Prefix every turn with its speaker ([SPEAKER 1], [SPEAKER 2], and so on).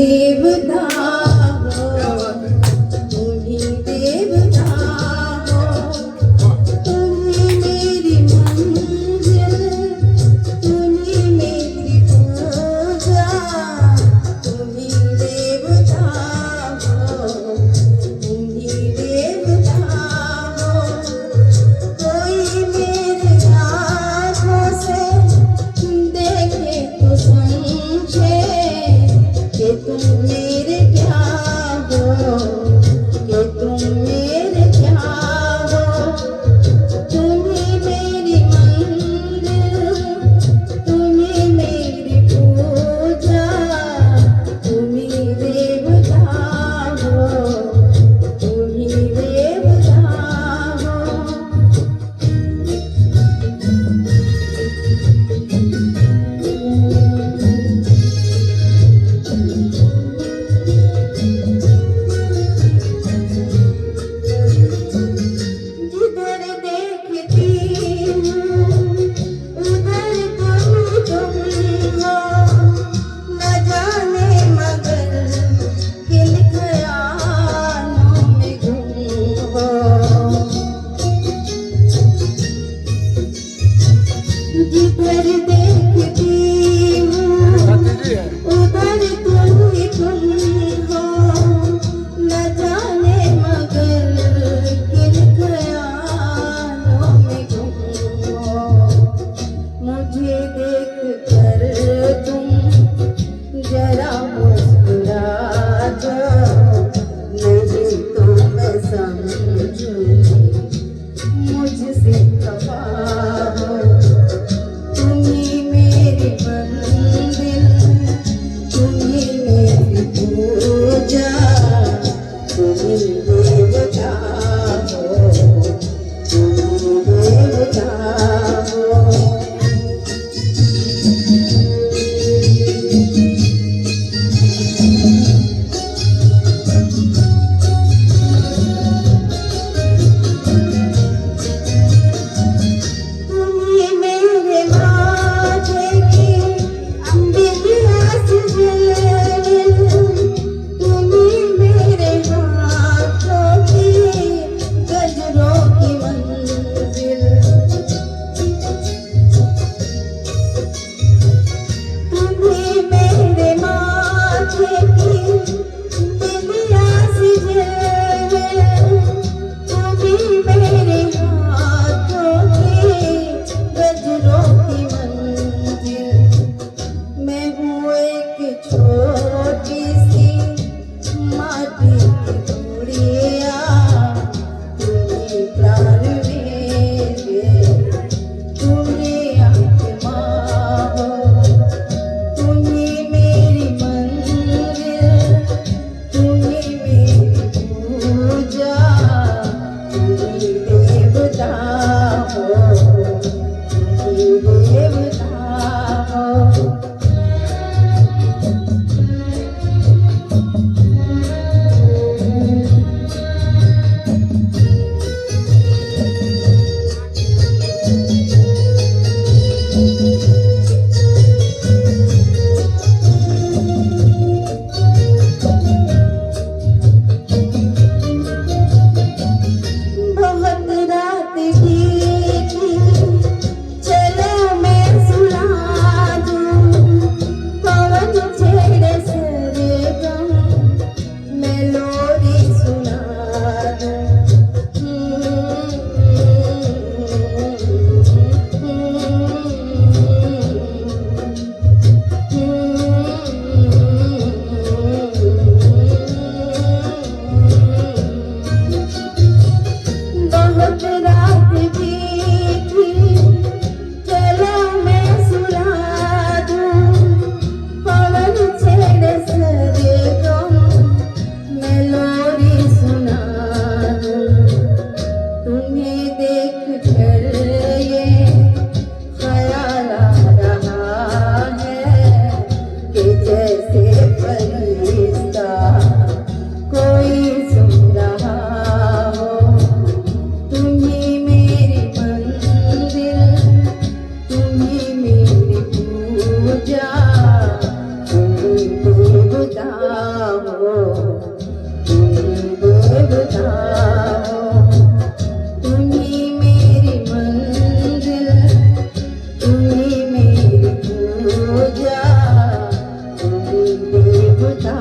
[SPEAKER 1] देवता हो, तुम ही देवता हो, तुम ही मेरी मंजिल, तुम ही मेरी पूजा, तुम ही देवता हो, तुम ही देवता हो। कोई मेरे आँखों से देखे तो समझे कि तुम मेरे क्या हो, कि तुम मेरे क्या हो। तुम ही मेरी मंदिर, तुम ही मेरी पूजा, तुम ही देवता हो, तुम ही देवता हो। जिधर देखती हूँ उधर तुम हो, न जाने मगर किन ख्यालों में गुम हो। जिधर देखती हूँ उधर तुम हो, न जाने मगर किन ख्यालों में गुम हो। मुझे देख कर तुम जरा मुस्कुरा जाओ, नहीं तो मैं समझूंगी मुझसे खफा हो। तुम ही मेरी मंजिल, तुम ही मेरी पूजा, तुम ही देवता हो, तुम ही देवता हो। तुम ही मेरे माथे की बिंदिया सजल, तुम ही मेरे हाथों की गजरों की मंजिल। तुम ही मेरे माथे की बिंदिया सजल, तुम ही मेरे हाथों की गजरों की मंजिल। मैं हूँ एक छोटी सी माटी की गुड़िया, तुम ही प्राण मेरे, तुम ही आत्मा हो। तुम ही मेरी मंजिल, तुम ही मेरी पूजा, तुम ही देवता हो, तुम ही देवता हो। बहुत रात की चलो मैं सुना दूँ, देवता हो, तुम्ही मेरी मंजिल, तुम्ही मेरी पूजा, तुम्ही देवता